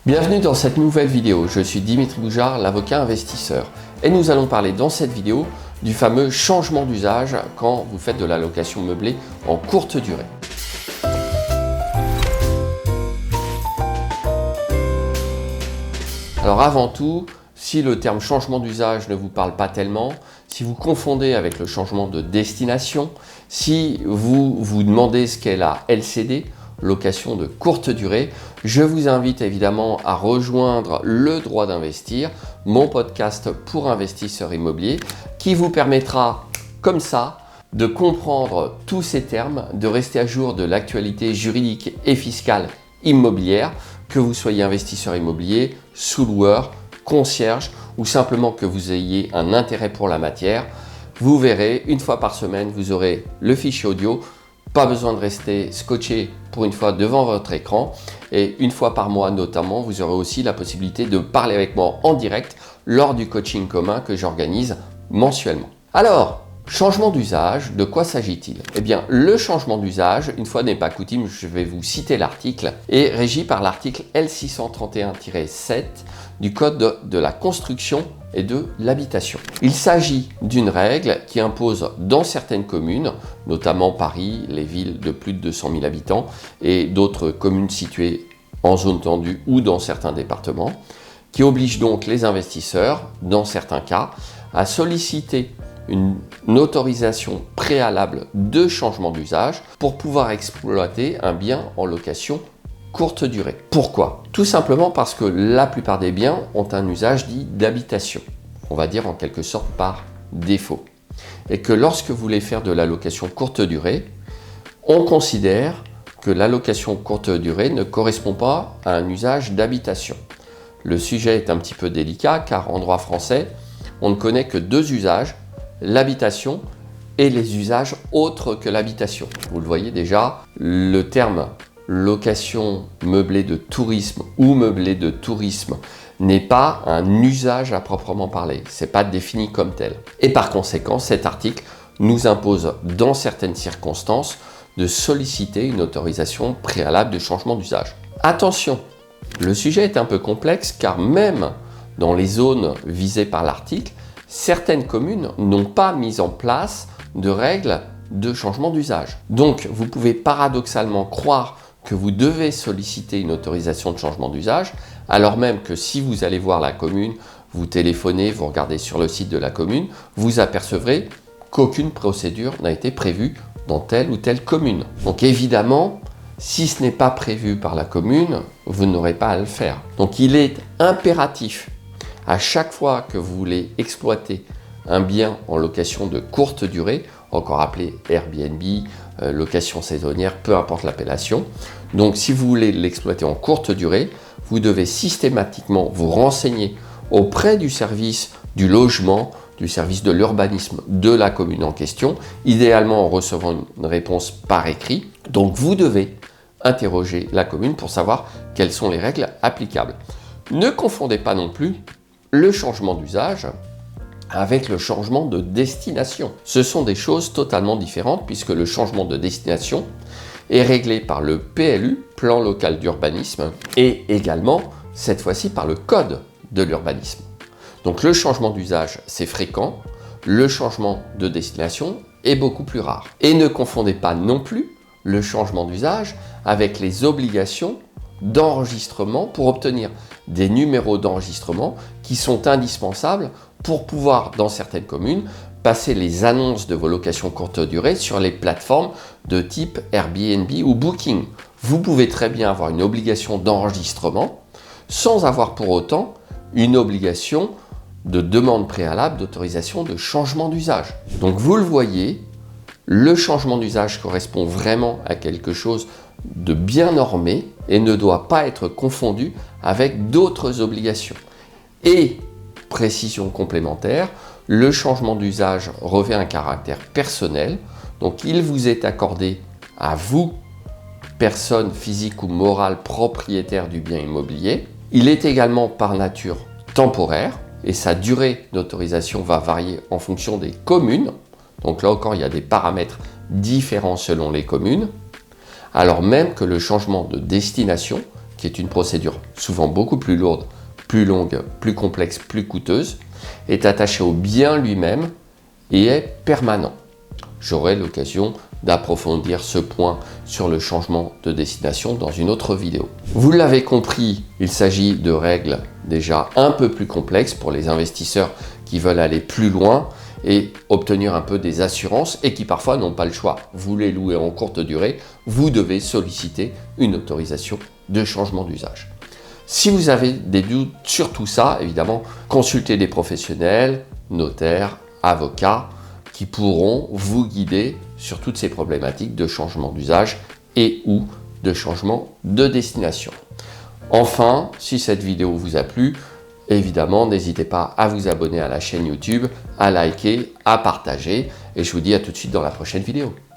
Bienvenue dans cette nouvelle vidéo, je suis Dimitri Boujard, l'avocat investisseur. Et nous allons parler dans cette vidéo du fameux changement d'usage quand vous faites de la location meublée en courte durée. Alors avant tout, si le terme changement d'usage ne vous parle pas tellement, si vous confondez avec le changement de destination, si vous vous demandez ce qu'est la LCD, location de courte durée, je vous invite évidemment à rejoindre Le Droit d'Investir, mon podcast pour investisseurs immobiliers, qui vous permettra comme ça de comprendre tous ces termes, de rester à jour de l'actualité juridique et fiscale immobilière, que vous soyez investisseur immobilier, sous-loueur, concierge ou simplement que vous ayez un intérêt pour la matière. Vous verrez, une fois par semaine, vous aurez le fichier audio. Pas besoin de rester scotché pour une fois devant votre écran. Et une fois par mois notamment, vous aurez aussi la possibilité de parler avec moi en direct lors du coaching commun que j'organise mensuellement. Alors, changement d'usage, de quoi s'agit-il? Eh bien, le changement d'usage, une fois n'est pas coutume, je vais vous citer l'article, est régi par l'article L631-7 du Code de la construction et de l'habitation. Il s'agit d'une règle qui impose dans certaines communes, notamment Paris, les villes de plus de 200 000 habitants et d'autres communes situées en zone tendue ou dans certains départements, qui oblige donc les investisseurs, dans certains cas, à solliciter une autorisation préalable de changement d'usage pour pouvoir exploiter un bien en location courte durée. Pourquoi? Tout simplement parce que la plupart des biens ont un usage dit d'habitation, on va dire en quelque sorte par défaut. Et que lorsque vous voulez faire de la location courte durée, on considère que la location courte durée ne correspond pas à un usage d'habitation. Le sujet est un petit peu délicat car en droit français, on ne connaît que deux usages, l'habitation et les usages autres que l'habitation. Vous le voyez déjà, le terme location meublée de tourisme ou meublée de tourisme n'est pas un usage à proprement parler, c'est pas défini comme tel. Et par conséquent, cet article nous impose dans certaines circonstances de solliciter une autorisation préalable de changement d'usage. Attention, le sujet est un peu complexe car même dans les zones visées par l'article, certaines communes n'ont pas mis en place de règles de changement d'usage. Donc, vous pouvez paradoxalement croire que vous devez solliciter une autorisation de changement d'usage, alors même que si vous allez voir la commune, vous téléphonez, vous regardez sur le site de la commune, vous apercevrez qu'aucune procédure n'a été prévue dans telle ou telle commune. Donc évidemment, si ce n'est pas prévu par la commune, vous n'aurez pas à le faire. Donc il est impératif, à chaque fois que vous voulez exploiter un bien en location de courte durée, encore appelé Airbnb, location saisonnière, peu importe l'appellation. Donc si vous voulez l'exploiter en courte durée, vous devez systématiquement vous renseigner auprès du service du logement, du service de l'urbanisme de la commune en question, idéalement en recevant une réponse par écrit. Donc vous devez interroger la commune pour savoir quelles sont les règles applicables. Ne confondez pas non plus le changement d'usage avec le changement de destination. Ce sont des choses totalement différentes puisque le changement de destination est réglé par le PLU, Plan local d'urbanisme, et également, cette fois-ci, par le Code de l'urbanisme. Donc le changement d'usage, c'est fréquent, le changement de destination est beaucoup plus rare. Et ne confondez pas non plus le changement d'usage avec les obligations d'enregistrement pour obtenir des numéros d'enregistrement qui sont indispensables pour pouvoir, dans certaines communes, passer les annonces de vos locations courte durée sur les plateformes de type Airbnb ou Booking. Vous pouvez très bien avoir une obligation d'enregistrement sans avoir pour autant une obligation de demande préalable d'autorisation de changement d'usage. Donc vous le voyez, le changement d'usage correspond vraiment à quelque chose de bien normé et ne doit pas être confondu avec d'autres obligations. Et, précision complémentaire, le changement d'usage revêt un caractère personnel, donc il vous est accordé à vous, personne physique ou morale propriétaire du bien immobilier. Il est également par nature temporaire et sa durée d'autorisation va varier en fonction des communes. Donc là encore, il y a des paramètres différents selon les communes, alors même que le changement de destination qui est une procédure souvent beaucoup plus lourde, plus longue, plus complexe, plus coûteuse, est attaché au bien lui-même et est permanent. J'aurai l'occasion d'approfondir ce point sur le changement de destination dans une autre vidéo. Vous l'avez compris, il s'agit de règles déjà un peu plus complexes pour les investisseurs qui veulent aller plus loin et obtenir un peu des assurances et qui parfois n'ont pas le choix. Vous les louez en courte durée, vous devez solliciter une autorisation de changement d'usage. Si vous avez des doutes sur tout ça, évidemment, consultez des professionnels, notaires, avocats, qui pourront vous guider sur toutes ces problématiques de changement d'usage et ou de changement de destination. Enfin, si cette vidéo vous a plu, évidemment, n'hésitez pas à vous abonner à la chaîne YouTube, à liker, à partager, et je vous dis à tout de suite dans la prochaine vidéo.